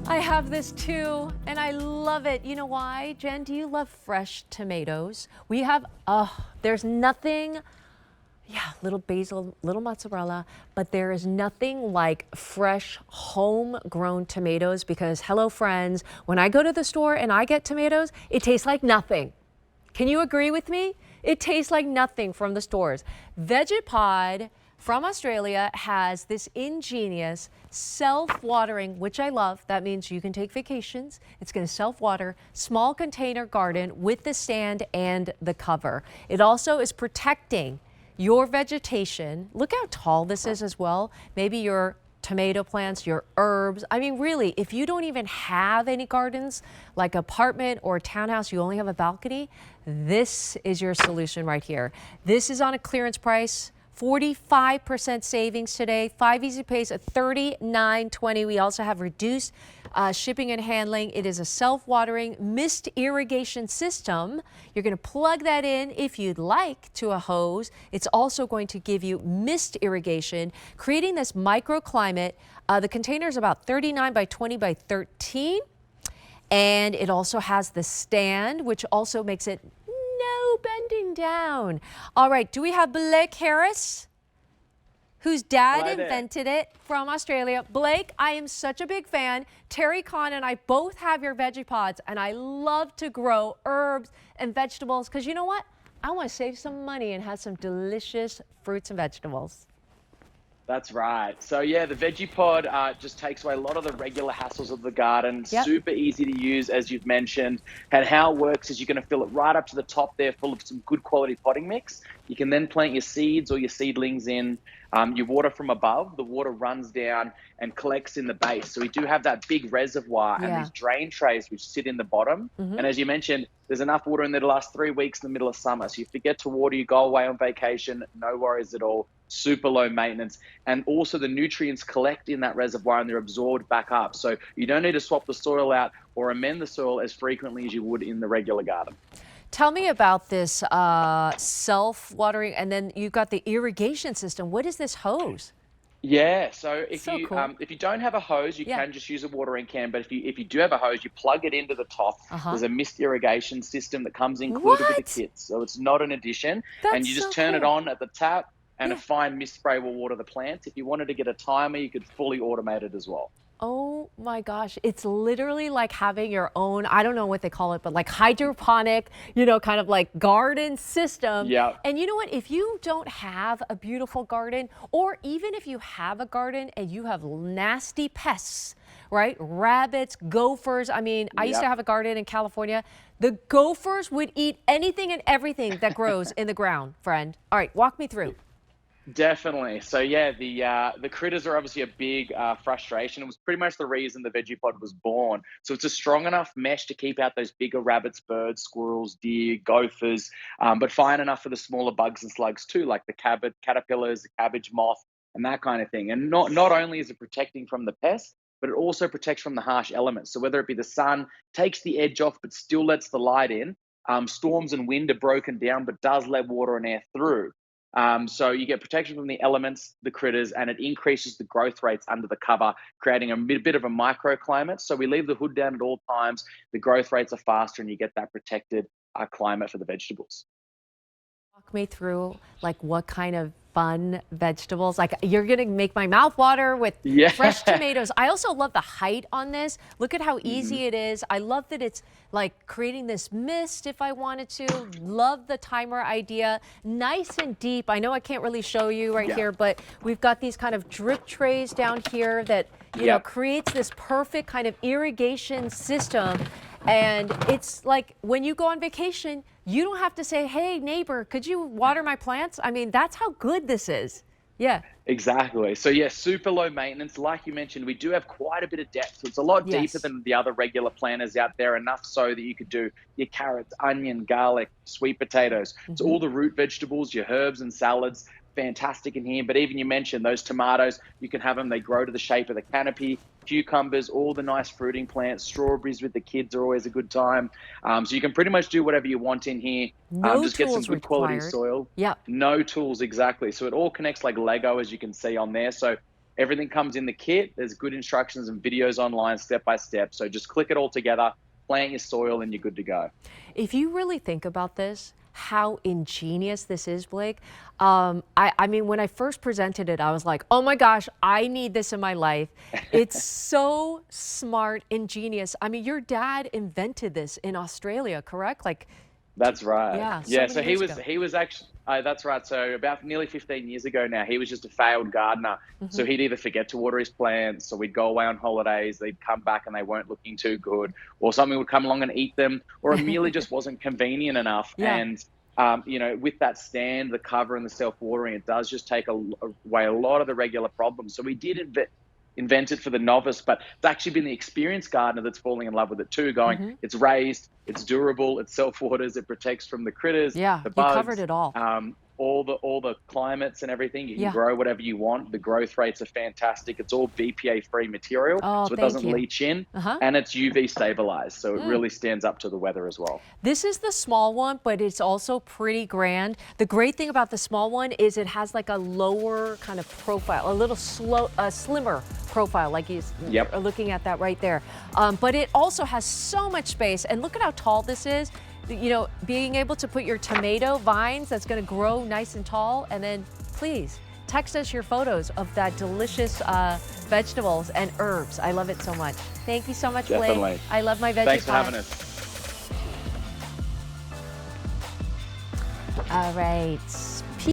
I have this too, and I love it. You know why? Jen, do you love fresh tomatoes? We have, there's nothing, yeah, little basil, little mozzarella, but there is nothing like fresh homegrown tomatoes because, hello, friends, when I go to the store and I get tomatoes, it tastes like nothing. Can you agree with me? It tastes like nothing from the stores. Vegepod from Australia has this ingenious self-watering, which I love. That means you can take vacations. It's going to self-water, small container garden with the stand and the cover. It also is protecting your vegetation. Look how tall this is as well. Maybe your tomato plants, your herbs. I mean, really, if you don't even have any gardens, like apartment or townhouse, you only have a balcony, this is your solution right here. This is on a clearance price. 45% savings today. 5 easy pays at $39.20. We also have reduced shipping and handling. It is a self-watering mist irrigation system. You're going to plug that in if you'd like to a hose. It's also going to give you mist irrigation, creating this microclimate. The container is about 39 by 20 by 13. And it also has the stand, which also makes it no bending down. All right, do we have Blake Harris, whose dad invented it from Australia? Blake, I am such a big fan. Terry Kahn and I both have your Vegepods, and I love to grow herbs and vegetables because you know what? I want to save some money and have some delicious fruits and vegetables. That's right. So yeah, the Vegepod just takes away a lot of the regular hassles of the garden. Yep. Super easy to use, as you've mentioned. And how it works is you're going to fill it right up to the top there, full of some good quality potting mix. You can then plant your seeds or your seedlings in. You water from above. The water runs down and collects in the base. So we do have that big reservoir and these drain trays which sit in the bottom. And as you mentioned, there's enough water in there to last 3 weeks in the middle of summer. So you forget to water, you go away on vacation, no worries at all. Super low maintenance. And also the nutrients collect in that reservoir and they're absorbed back up. So you don't need to swap the soil out or amend the soil as frequently as you would in the regular garden. Tell me about this self-watering, and then you've got the irrigation system. What is this hose? Yeah, so Cool. if you don't have a hose, you can just use a watering can. But if you do have a hose, you plug it into the top. There's a mist irrigation system that comes included with the kit, so it's not an addition. And you just turn it on at the tap, and a fine mist spray will water the plants. If you wanted to get a timer, you could fully automate it as well. Oh my gosh, it's literally like having your own, I don't know what they call it, but like hydroponic, kind of like garden system. Yeah. And you know what? If you don't have a beautiful garden, or even if you have a garden and you have nasty pests, right? Rabbits, gophers. I mean, I used to have a garden in California. The gophers would eat anything and everything that grows in the ground, friend. All right, walk me through. Definitely. So yeah, the critters are obviously a big frustration. It was pretty much the reason the Vegepod was born. So it's a strong enough mesh to keep out those bigger rabbits, birds, squirrels, deer, gophers, but fine enough for the smaller bugs and slugs too, like the caterpillars, the cabbage moth, and that kind of thing. And not only is it protecting from the pests, but it also protects from the harsh elements. So whether it be the sun, takes the edge off, but still lets the light in. Storms and wind are broken down, but does let water and air through. So you get protection from the elements, the critters, and it increases the growth rates under the cover, creating a bit of a microclimate. So we leave the hood down at all times. The growth rates are faster and you get that protected climate for the vegetables. Walk me through like what kind of fun vegetables, like you're gonna make my mouth water with fresh tomatoes. I also love the height on this. Look at how easy it is. I love that it's like creating this mist if I wanted to. Love the timer idea. Nice and deep. I know I can't really show you right here, but we've got these kind of drip trays down here that you know creates this perfect kind of irrigation system. And it's like when you go on vacation, you don't have to say, hey, neighbor, could you water my plants? I mean, that's how good this is. Yeah. Exactly. So yeah, super low maintenance. Like you mentioned, we do have quite a bit of depth. So it's a lot deeper than the other regular planters out there, enough so that you could do your carrots, onion, garlic, sweet potatoes. So all the root vegetables, your herbs and salads, fantastic in here. But even you mentioned those tomatoes, you can have them, they grow to the shape of the canopy. Cucumbers, all the nice fruiting plants, strawberries with the kids are always a good time. So you can pretty much do whatever you want in here. Just get some good quality soil. Yeah. No tools, exactly. So it all connects like Lego, as you can see on there. So Everything comes in the kit. There's good instructions and videos online step by step. So just click it all together, plant your soil, and you're good to go. If you really think about this, how ingenious this is, Blake. I mean, when I first presented it, I was like, oh my gosh, I need this in my life. It's so smart, ingenious. I mean, your dad invented this in Australia, correct? Like, That's right. yeah, so Yeah, many so years ago. he was actually that's right. So about nearly 15 years ago now, he was just a failed gardener. So he'd either forget to water his plants, so we'd go away on holidays, they'd come back and they weren't looking too good, or something would come along and eat them, or a mealy just wasn't convenient enough. Yeah. And you know, with that stand, the cover, and the self-watering, it does just take away a lot of the regular problems. So we did invent it for the novice, but it's actually been the experienced gardener that's falling in love with it too, going, it's raised, it's durable, it self-waters, it protects from the critters, Yeah, the you covered bugs, it all. all the climates and everything. You can Yeah. grow whatever you want. The growth rates are fantastic. It's all BPA-free material, Oh, so it thank doesn't you. leach in, Uh-huh. and it's UV stabilized, so it really stands up to the weather as well. This is the small one, but it's also pretty grand. The great thing about the small one is it has like a lower kind of profile, a little slimmer profile, like you're Yep. looking at that right there. But it also has so much space, and look at how tall this is. You know, being able to put your tomato vines that's going to grow nice and tall, and then please text us your photos of that delicious vegetables and herbs. I love it so much. Thank you so much, Blake. Definitely. I love my Vegepod. Thanks for having us. All right.